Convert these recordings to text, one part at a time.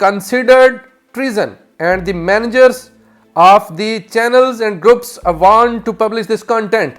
considered treason and the managers of the channels and groups want to publish this content।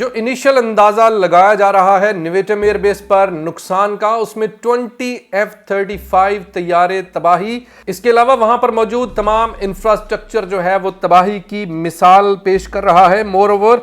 جو initial اندازہ لگایا جا رہا ہے نیویٹم ایئر بیس پر نقصان کا، اس میں 20 F-35 طیارے تباہی، اس کے علاوہ وہاں پر موجود تمام انفراسٹرکچر جو ہے وہ تباہی کی مثال پیش کر رہا ہے۔ مور اوور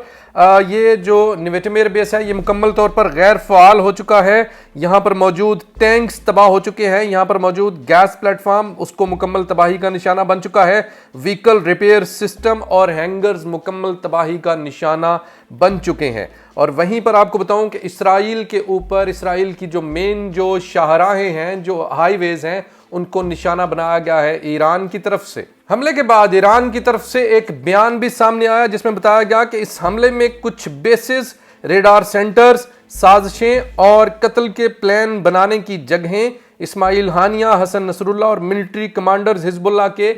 یہ جو نیویٹم ایئر بیس ہے یہ مکمل طور پر غیر فعال ہو چکا ہے، یہاں پر موجود ٹینکس تباہ ہو چکے ہیں، یہاں پر موجود گیس پلیٹ فارم اس کو مکمل تباہی کا نشانہ بن چکا ہے، وہیکل ریپیئر سسٹم اور ہینگرز مکمل تباہی کا نشانہ بن چکے ہیں۔ اور وہیں پر آپ کو بتاؤں کہ اسرائیل کے اوپر اسرائیل کی جو مین جو شاہراہیں ہیں، جو ہائی ویز ہیں، ان کو نشانہ بنایا گیا ہے ایران کی طرف سے۔ حملے کے بعد ایران کی طرف سے ایک بیان بھی سامنے آیا جس میں بتایا گیا کہ اس حملے میں کچھ بیسز، ریڈار سینٹرز، سازشیں اور قتل کے پلان بنانے کی جگہیں اسماعیل ہانیہ، حسن نصر اللہ اور ملٹری کمانڈرز حزب اللہ کے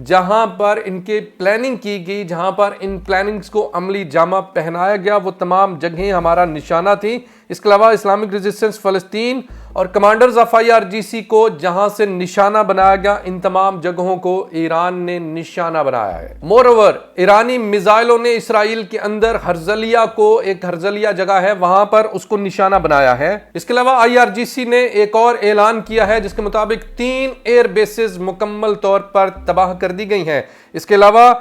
جہاں پر ان کے پلاننگ کی گئی، جہاں پر ان پلاننگز کو عملی جامہ پہنایا گیا، وہ تمام جگہیں ہمارا نشانہ تھیں۔ اس کے علاوہ اسلامک ریزسٹنس فلسطین اور کمانڈرز آف IRGC کو جہاں سے نشانہ بنایا گیا، ان تمام جگہوں کو ایران نے نشانہ بنایا ہے۔ مور اوور ایرانی میزائلوں نے اسرائیل کے اندر ہرزلیہ کو، ایک ہرزلیہ جگہ ہے وہاں پر اس کو نشانہ بنایا ہے۔ اس کے علاوہ IRGC نے ایک اور اعلان کیا ہے جس کے مطابق 3 ایئر بیسز مکمل طور پر تباہ کر دی گئی ہیں۔ اس کے علاوہ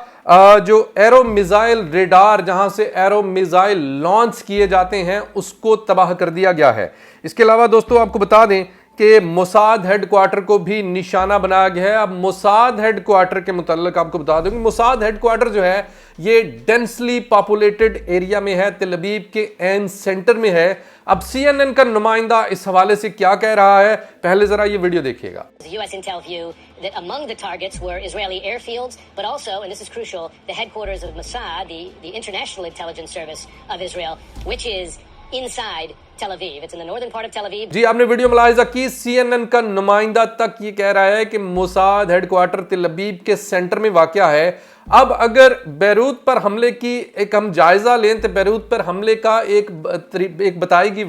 جو ایرو میزائل ریڈار جہاں سے ایرو میزائل لانچ کیے جاتے ہیں اس کو تباہ کر دیا گیا ہے۔ اس کے علاوہ دوستو آپ کو بتا دیں کہ موساد ہیڈ کوارٹر کو بھی نشانہ بنایا گیا ہے۔ اب موساد ہیڈ کوارٹر کے متعلق آپ کو بتا دوں کہ موساد ہیڈ کوارٹر جو ہے یہ ڈینسلی پاپولیٹڈ ایریا میں ہے، تل ابیب کے عین سینٹر میں ہے۔ اب CNN کا نمائندہ اس حوالے سے کیا کہہ رہا ہے، پہلے ذرا یہ ویڈیو دیکھیے گا۔ US intel view that among the targets were Israeli airfields, but also, and this is crucial, the headquarters of Mossad, the International Intelligence Service of Israel, which is inside Tel Aviv. It's in the northern part of Tel Aviv. جی آپ نے video ملاحظہ کی، CNN کا نمائندہ تک یہ کہہ رہا ہے کہ موساد ہیڈ کوارٹر تل ابیب کے سینٹر میں واقع ہے۔ اب اگر بیروت پر حملے کی ایک ہم جائزہ لیں تو بیروت پر حملے کا ایک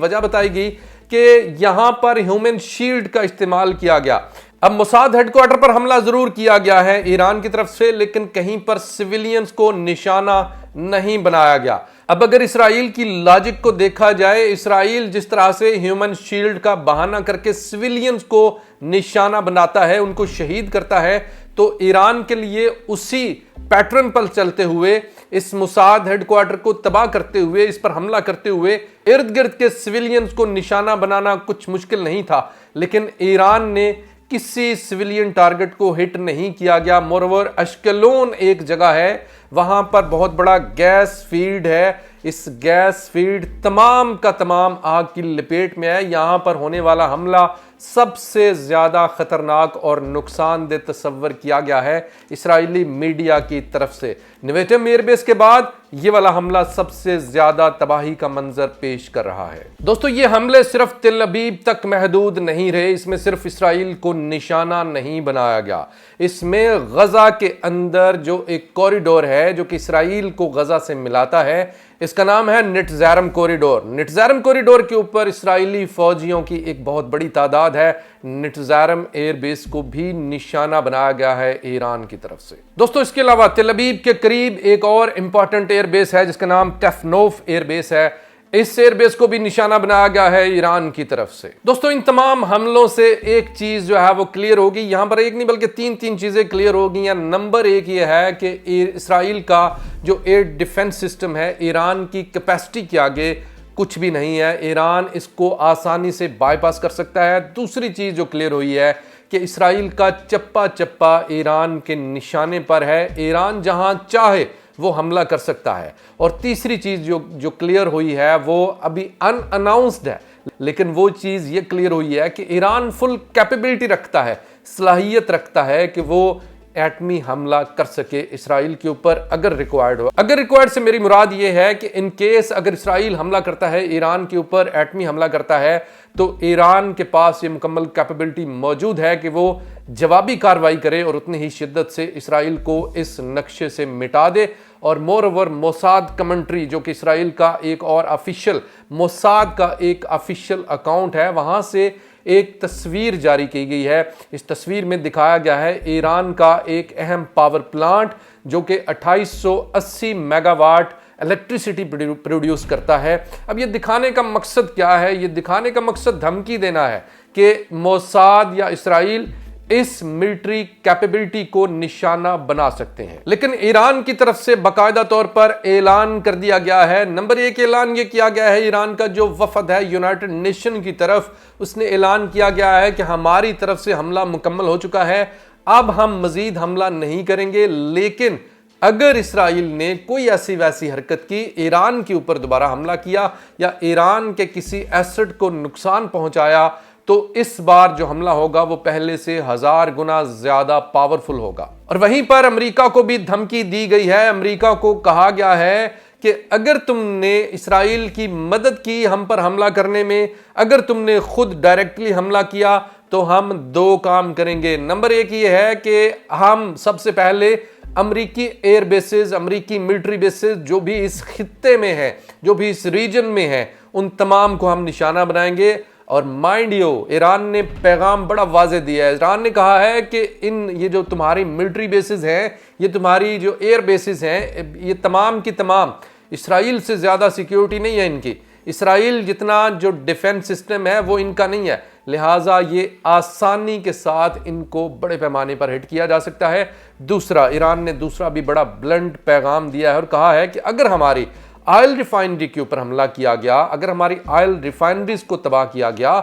وجہ بتائی گئی کہ یہاں پر ہیومن شیلڈ کا استعمال کیا گیا۔ اب موساد ہیڈ کوارٹر پر حملہ ضرور کیا گیا ہے ایران کی طرف سے، لیکن کہیں پر سویلینز کو نشانہ نہیں بنایا گیا۔ اب اگر اسرائیل کی لاجک کو دیکھا جائے، اسرائیل جس طرح سے ہیومن شیلڈ کا بہانہ کر کے سویلینز کو نشانہ بناتا ہے، ان کو شہید کرتا ہے، تو ایران کے لیے اسی پیٹرن پر چلتے ہوئے، اس موساد ہیڈ کوارٹر کو تباہ کرتے ہوئے، اس پر حملہ کرتے ہوئے ارد گرد کے سویلینز کو نشانہ بنانا کچھ مشکل نہیں تھا، لیکن ایران نے کسی سویلین ٹارگٹ کو ہٹ نہیں کیا گیا۔ مورور اشکلون ایک جگہ ہے، وہاں پر بہت بڑا گیس فیلڈ ہے، اس گیس فیلڈ تمام کا تمام آگ کی لپیٹ میں ہے۔ یہاں پر ہونے والا حملہ سب سے زیادہ خطرناک اور نقصان دہ تصور کیا گیا ہے اسرائیلی میڈیا کی طرف سے۔ نیویٹم ایئر بیس کے بعد یہ والا حملہ سب سے زیادہ تباہی کا منظر پیش کر رہا ہے۔ دوستو یہ حملے صرف تل ابیب تک محدود نہیں رہے، اس میں صرف اسرائیل کو نشانہ نہیں بنایا گیا، اس میں غزہ کے اندر جو ایک کوریڈور ہے جو کہ اسرائیل کو غزہ سے ملاتا ہے، اس کا نام ہے نٹزارم کوریڈور۔ نٹزارم کوریڈور کے اوپر اسرائیلی فوجیوں کی ایک بہت بڑی تعداد ہے۔ نٹزارم ایئر بیس کو بھی نشانہ بنایا گیا ہے ایران کی طرف سے۔ دوستو اس کے علاوہ تل ابیب کے قریب ایک اور امپورٹنٹ ایئر بیس ہے جس کا نام ٹیفنوف ایئر بیس ہے، اس ایئر بیس کو بھی نشانہ بنایا گیا ہے ایران کی طرف سے۔ دوستو ان تمام حملوں سے ایک چیز جو ہے وہ کلیئر ہوگی، یہاں پر ایک نہیں بلکہ تین چیزیں کلیئر ہوگی۔ نمبر ایک یہ ہے کہ اسرائیل کا جو ایئر ڈیفنس سسٹم ہے، ایران کی کیپیسٹی کے آگے کچھ بھی نہیں ہے، ایران اس کو آسانی سے بائی پاس کر سکتا ہے۔ دوسری چیز جو کلیئر ہوئی ہے کہ اسرائیل کا چپا چپا ایران کے نشانے پر ہے، ایران جہاں چاہے وہ حملہ کر سکتا ہے۔ اور تیسری چیز جو کلیئر ہوئی ہے وہ ابھی ان اناؤنسڈ ہے، لیکن وہ چیز یہ کلیئر ہوئی ہے کہ ایران فل کیپیبلٹی رکھتا ہے، صلاحیت رکھتا ہے کہ وہ ایٹمی حملہ کر سکے اسرائیل کے اوپر اگر ریکوائرڈ ہو۔ اگر ریکوائرڈ سے میری مراد یہ ہے کہ ان کیس اگر اسرائیل حملہ کرتا ہے، ایران کے اوپر ایٹمی حملہ کرتا ہے، تو ایران کے پاس یہ مکمل کیپیبلٹی موجود ہے کہ وہ جوابی کارروائی کرے اور اتنی ہی شدت سے اسرائیل کو اس نقشے سے مٹا دے۔ اور مور اوور موساد کمنٹری جو کہ اسرائیل کا ایک اور آفیشل، موساد کا ایک آفیشل اکاؤنٹ ہے، وہاں سے ایک تصویر جاری کی گئی ہے۔ اس تصویر میں دکھایا گیا ہے ایران کا ایک اہم پاور پلانٹ جو کہ 2880 میگا واٹ الیکٹریسٹی پروڈیوس کرتا ہے۔ اب یہ دکھانے کا مقصد کیا ہے؟ یہ دکھانے کا مقصد دھمکی دینا ہے کہ موساد یا اسرائیل اس ملٹری کیپیبلٹی کو نشانہ بنا سکتے ہیں۔ لیکن ایران کی طرف سے باقاعدہ طور پر اعلان کر دیا گیا ہے۔ نمبر 1 اعلان یہ کیا گیا ہے، ایران کا جو وفد ہے یونائٹڈ نیشن کی طرف، اس نے اعلان کیا گیا ہے کہ ہماری طرف سے حملہ مکمل ہو چکا ہے، اب ہم مزید حملہ نہیں کریں گے، لیکن اگر اسرائیل نے کوئی ایسی ویسی حرکت کی، ایران کے اوپر دوبارہ حملہ کیا یا ایران کے کسی ایسٹ کو نقصان پہنچایا، تو اس بار جو حملہ ہوگا وہ پہلے سے 1000 گنا زیادہ پاورفل ہوگا۔ اور وہیں پر امریکہ کو بھی دھمکی دی گئی ہے۔ امریکہ کو کہا گیا ہے کہ اگر تم نے اسرائیل کی مدد کی ہم پر حملہ کرنے میں، اگر تم نے خود ڈائریکٹلی حملہ کیا، تو ہم 2 کام کریں گے۔ نمبر 1 یہ ہے کہ ہم سب سے پہلے امریکی ایئر بیسز، امریکی ملٹری بیسز جو بھی اس خطے میں ہیں، جو بھی اس ریجن میں ہیں، ان تمام کو ہم نشانہ بنائیں گے۔ اور مائنڈ یو، ایران نے پیغام بڑا واضح دیا ہے۔ ایران نے کہا ہے کہ یہ جو تمہاری ملٹری بیسز ہیں، یہ تمہاری جو ایئر بیسز ہیں، یہ تمام کی تمام اسرائیل سے زیادہ سیکیورٹی نہیں ہے ان کی، اسرائیل جتنا جو ڈیفنس سسٹم ہے وہ ان کا نہیں ہے، لہٰذا یہ آسانی کے ساتھ ان کو بڑے پیمانے پر ہٹ کیا جا سکتا ہے۔ دوسرا، ایران نے دوسرا بھی بڑا بلنٹ پیغام دیا ہے اور کہا ہے کہ اگر ہماری آئل ریفائنری کے اوپر حملہ کیا گیا، اگر ہماری آئل ریفائنریز کو تباہ کیا گیا،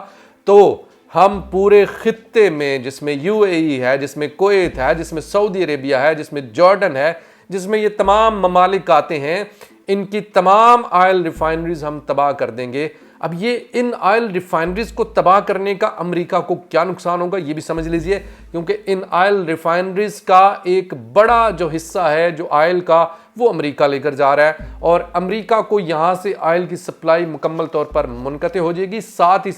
تو ہم پورے خطے میں، جس میں UAE ہے، جس میں کویت ہے، جس میں سعودی عربیہ ہے، جس میں جارڈن ہے، جس میں یہ تمام ممالک آتے ہیں، ان کی تمام آئل ریفائنریز ہم تباہ کر دیں گے۔ اب یہ ان آئل ریفائنریز کو تباہ کرنے کا امریکہ کو کیا نقصان ہوگا یہ بھی سمجھ لیجئے، کیونکہ ان آئل ریفائنریز کا ایک بڑا جو حصہ ہے جو آئل کا، وہ امریکہ لے کر جا رہا ہے، اور امریکہ کو یہاں سے آئل کی سپلائی مکمل طور پر منقطع ہو جائے گی۔ ساتھ ہی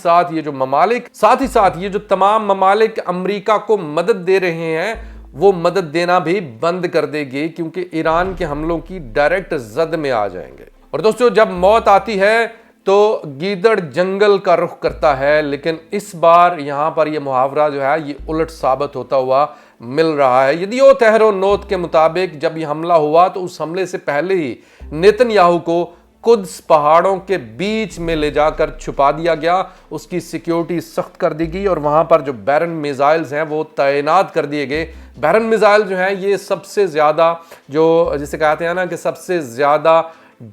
ساتھ یہ جو تمام ممالک امریکہ کو مدد دے رہے ہیں، وہ مدد دینا بھی بند کر دے گی، کیونکہ ایران کے حملوں کی ڈائریکٹ زد میں آ جائیں گے۔ اور دوستو، جب موت آتی ہے تو گیدڑ جنگل کا رخ کرتا ہے، لیکن اس بار یہاں پر یہ محاورہ جو ہے یہ الٹ ثابت ہوتا ہوا مل رہا ہے۔ یدیو تہرو نوت کے مطابق جب یہ حملہ ہوا تو اس حملے سے پہلے ہی نیتن یاہو کو قدس پہاڑوں کے بیچ میں لے جا کر چھپا دیا گیا، اس کی سیکیورٹی سخت کر دی گئی، اور وہاں پر جو بیرن میزائلز ہیں وہ تعینات کر دیے گئے۔ بیرن میزائل جو ہیں یہ سب سے زیادہ، جو جسے کہتے ہیں نا کہ سب سے زیادہ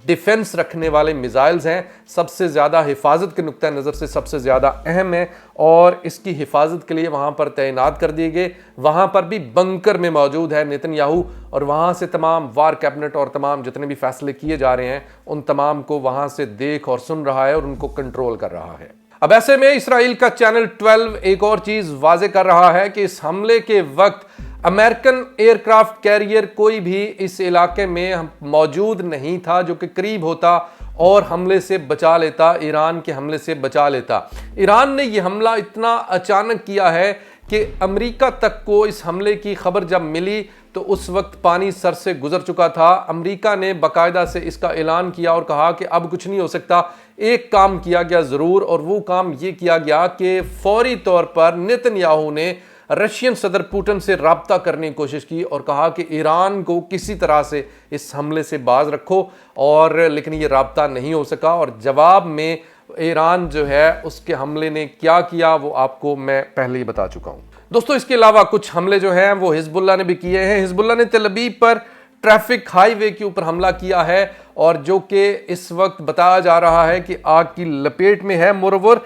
ڈیفنس رکھنے والے میزائلز ہیں، سب سے زیادہ حفاظت کے نقطہ نظر سے سب سے زیادہ اہم ہیں، اور اس کی حفاظت کے لیے وہاں پر تعینات کر دیے گئے۔ وہاں پر بھی بنکر میں موجود ہے نیتن یاہو، اور وہاں سے تمام وار کیبنٹ اور تمام جتنے بھی فیصلے کیے جا رہے ہیں ان تمام کو وہاں سے دیکھ اور سن رہا ہے اور ان کو کنٹرول کر رہا ہے۔ اب ایسے میں اسرائیل کا چینل 12 ایک اور چیز واضح کر رہا ہے کہ اس حملے کے وقت امریکن ایئر کرافٹ کیریئر کوئی بھی اس علاقے میں موجود نہیں تھا جو کہ قریب ہوتا اور حملے سے بچا لیتا، ایران کے حملے سے بچا لیتا۔ ایران نے یہ حملہ اتنا اچانک کیا ہے کہ امریکہ تک کو اس حملے کی خبر جب ملی تو اس وقت پانی سر سے گزر چکا تھا۔ امریکہ نے باقاعدہ سے اس کا اعلان کیا اور کہا کہ اب کچھ نہیں ہو سکتا۔ ایک کام کیا گیا ضرور، اور وہ کام یہ کیا گیا کہ فوری طور پر نیتن یاہو نے رشین صدر پوٹن سے رابطہ کرنے کی کوشش کی اور کہا کہ ایران کو کسی طرح سے اس حملے سے باز رکھو، اور لیکن یہ رابطہ نہیں ہو سکا، اور جواب میں ایران جو ہے اس کے حملے نے کیا کیا وہ آپ کو میں پہلے ہی بتا چکا ہوں۔ دوستو، اس کے علاوہ کچھ حملے جو ہیں وہ حزب اللہ نے بھی کیے ہیں۔ حزب اللہ نے تل ابیب پر ٹریفک ہائی وے کے اوپر حملہ کیا ہے، اور جو کہ اس وقت بتایا جا رہا ہے کہ آگ کی لپیٹ میں ہے۔ مورور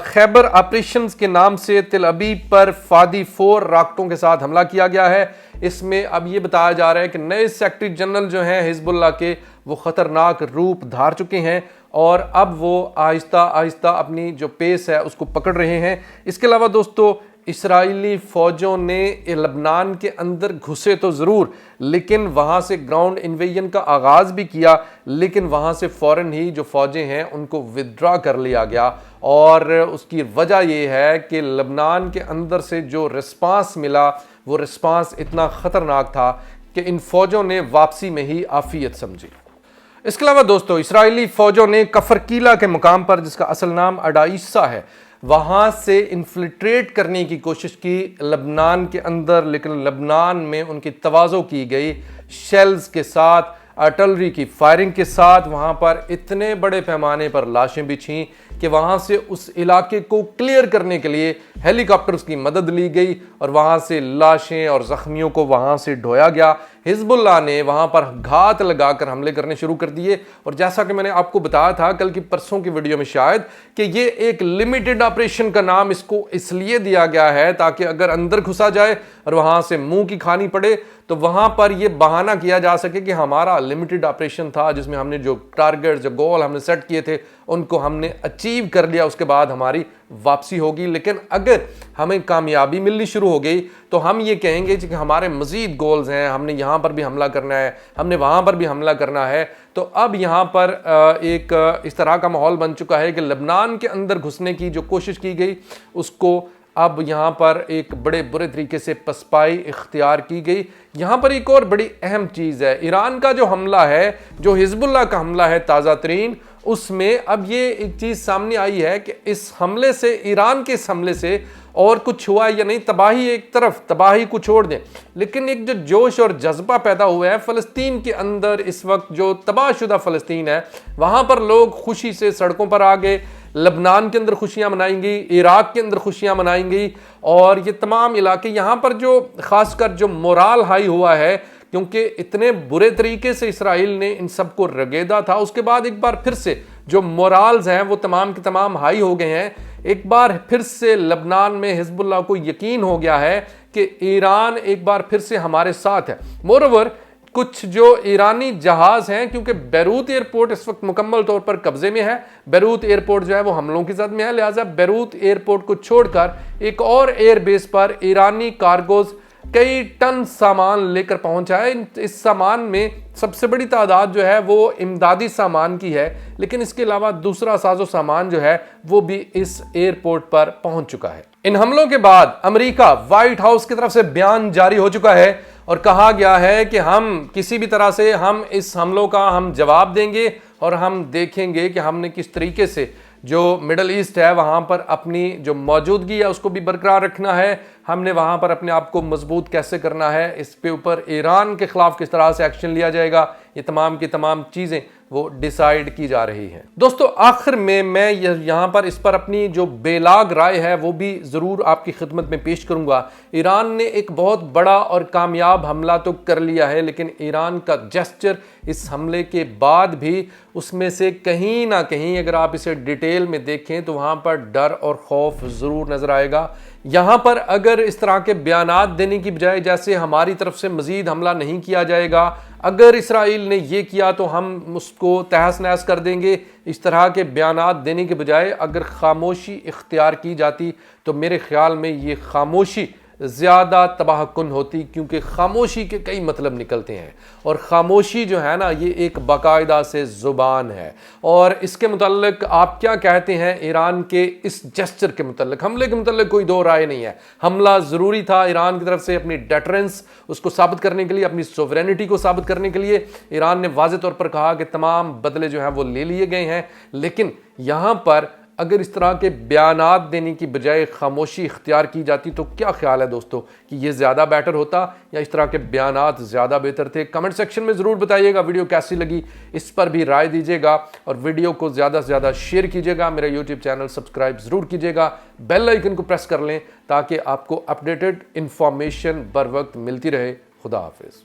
خیبر آپریشنز کے نام سے تل ابیب پر فادی 4 راکٹوں کے ساتھ حملہ کیا گیا ہے۔ اس میں اب یہ بتایا جا رہا ہے کہ نئے سیکٹری جنرل جو ہیں حزب اللہ کے وہ خطرناک روپ دھار چکے ہیں، اور اب وہ آہستہ آہستہ اپنی جو پیس ہے اس کو پکڑ رہے ہیں۔ اس کے علاوہ دوستو، اسرائیلی فوجوں نے لبنان کے اندر گھسے تو ضرور، لیکن وہاں سے گراؤنڈ انویژن کا آغاز بھی کیا، لیکن وہاں سے فوراً ہی جو فوجیں ہیں ان کو ودرا کر لیا گیا، اور اس کی وجہ یہ ہے کہ لبنان کے اندر سے جو رسپانس ملا وہ رسپانس اتنا خطرناک تھا کہ ان فوجوں نے واپسی میں ہی عافیت سمجھی۔ اس کے علاوہ دوستو، اسرائیلی فوجوں نے کفر کیلا کے مقام پر، جس کا اصل نام اڈائیسا ہے، وہاں سے انفلٹریٹ کرنے کی کوشش کی لبنان کے اندر، لیکن لبنان میں ان کی تواضع کی گئی، شیلز کے ساتھ آرٹلری کی فائرنگ کے ساتھ وہاں پر اتنے بڑے پیمانے پر لاشیں بچھیں کہ وہاں سے اس علاقے کو کلیئر کرنے کے لیے ہیلی کاپٹرز کی مدد لی گئی اور وہاں سے لاشیں اور زخمیوں کو وہاں سے ڈھویا گیا۔ حزب اللہ نے وہاں پر گھات لگا کر حملے کرنے شروع کر دیے، اور جیسا کہ میں نے آپ کو بتایا تھا کل کی پرسوں کی ویڈیو میں شاید، کہ یہ ایک لمیٹڈ آپریشن کا نام اس کو اس لیے دیا گیا ہے تاکہ اگر اندر گھسا جائے اور وہاں سے منہ کی کھانی پڑے تو وہاں پر یہ بہانہ کیا جا سکے کہ ہمارا لمیٹڈ آپریشن تھا، جس میں ہم نے جو ٹارگٹ جو گول ہم نے سیٹ کیے تھے ان کو ہم نے اچیو کر لیا، اس کے بعد ہماری واپسی ہوگی۔ لیکن اگر ہمیں کامیابی ملنی شروع ہو گئی تو ہم یہ کہیں گے کہ ہمارے مزید گولز ہیں، ہم نے یہاں پر بھی حملہ کرنا ہے، ہم نے وہاں پر بھی حملہ کرنا ہے۔ تو اب یہاں پر ایک اس طرح کا ماحول بن چکا ہے کہ لبنان کے اندر گھسنے کی جو کوشش کی گئی اس کو اب یہاں پر ایک بڑے برے طریقے سے پسپائی اختیار کی گئی۔ یہاں پر ایک اور بڑی اہم چیز ہے، ایران کا جو حملہ ہے، جو حزب اللہ کا حملہ ہے تازہ ترین، اس میں اب یہ ایک چیز سامنے آئی ہے کہ اس حملے سے، ایران کے اس حملے سے اور کچھ ہوا ہے یا نہیں، تباہی ایک طرف، تباہی کو چھوڑ دیں، لیکن ایک جو جوش اور جذبہ پیدا ہوا ہے فلسطین کے اندر اس وقت، جو تباہ شدہ فلسطین ہے، وہاں پر لوگ خوشی سے سڑکوں پر آ گئے۔ لبنان کے اندر خوشیاں منائیں گئی، عراق کے اندر خوشیاں منائیں گئی، اور یہ تمام علاقے یہاں پر جو خاص کر جو مورال ہائی ہوا ہے، کیونکہ اتنے برے طریقے سے اسرائیل نے ان سب کو رگیدا تھا، اس کے بعد ایک بار پھر سے جو مورالز ہیں وہ تمام کے تمام ہائی ہو گئے ہیں۔ ایک بار پھر سے لبنان میں حزب اللہ کو یقین ہو گیا ہے کہ ایران ایک بار پھر سے ہمارے ساتھ ہے۔ مور اوور کچھ جو ایرانی جہاز ہیں، کیونکہ بیروت ایئرپورٹ اس وقت مکمل طور پر قبضے میں ہے، بیروت ایئرپورٹ جو ہے وہ حملوں کی زد میں ہے، لہٰذا بیروت ایئرپورٹ کو چھوڑ کر ایک اور ایئر بیس پر ایرانی کارگوز کئی ٹن سامان لے کر پہنچا ہے۔ اس سامان میں سب سے بڑی تعداد جو ہے وہ امدادی سامان کی ہے، لیکن اس کے علاوہ دوسرا ساز و سامان جو ہے وہ بھی اس ایئرپورٹ پر پہنچ چکا ہے۔ ان حملوں کے بعد امریکہ وائٹ ہاؤس کی طرف سے بیان جاری ہو چکا ہے اور کہا گیا ہے کہ ہم کسی بھی طرح سے ہم اس حملوں کا ہم جواب دیں گے، اور ہم دیکھیں گے کہ ہم نے کس طریقے سے جو مڈل ایسٹ ہے وہاں پر اپنی جو موجودگی ہے اس کو بھی برقرار رکھنا ہے، ہم نے وہاں پر اپنے آپ کو مضبوط کیسے کرنا ہے، اس پہ اوپر ایران کے خلاف کس طرح سے ایکشن لیا جائے گا، یہ تمام کی تمام چیزیں وہ ڈیسائیڈ کی جا رہی ہیں۔ دوستو آخر میں یہاں پر اس پر اپنی جو بے لاگ رائے ہے وہ بھی ضرور آپ کی خدمت میں پیش کروں گا۔ ایران نے ایک بہت بڑا اور کامیاب حملہ تو کر لیا ہے، لیکن ایران کا جیسچر اس حملے کے بعد بھی اس میں سے کہیں نہ کہیں اگر آپ اسے ڈیٹیل میں دیکھیں تو وہاں پر ڈر اور خوف ضرور نظر آئے گا۔ یہاں پر اگر اس طرح کے بیانات دینے کی بجائے جیسے ہماری طرف سے مزید حملہ نہیں کیا جائے گا، اگر اسرائیل نے یہ کیا تو ہم اس کو تہس نہس کر دیں گے، اس طرح کے بیانات دینے کے بجائے اگر خاموشی اختیار کی جاتی تو میرے خیال میں یہ خاموشی زیادہ تباہ کن ہوتی، کیونکہ خاموشی کے کئی مطلب نکلتے ہیں، اور خاموشی جو ہے نا یہ ایک باقاعدہ سے زبان ہے۔ اور اس کے متعلق آپ کیا کہتے ہیں ایران کے اس جسچر کے متعلق؟ حملے کے متعلق کوئی دو رائے نہیں ہے، حملہ ضروری تھا ایران کی طرف سے اپنی ڈیٹرنس اس کو ثابت کرنے کے لیے، اپنی سوورینٹی کو ثابت کرنے کے لیے۔ ایران نے واضح طور پر کہا کہ تمام بدلے جو ہیں وہ لے لیے گئے ہیں، لیکن یہاں پر اگر اس طرح کے بیانات دینے کی بجائے خاموشی اختیار کی جاتی تو کیا خیال ہے دوستو کہ یہ زیادہ بیٹر ہوتا یا اس طرح کے بیانات زیادہ بہتر تھے؟ کمنٹ سیکشن میں ضرور بتائیے گا، ویڈیو کیسی لگی اس پر بھی رائے دیجیے گا، اور ویڈیو کو زیادہ سے زیادہ شیئر کیجیے گا، میرا یوٹیوب چینل سبسکرائب ضرور کیجیے گا، بیل آئیکن کو پریس کر لیں تاکہ آپ کو اپڈیٹڈ انفارمیشن بر وقت ملتی رہے۔ خدا حافظ۔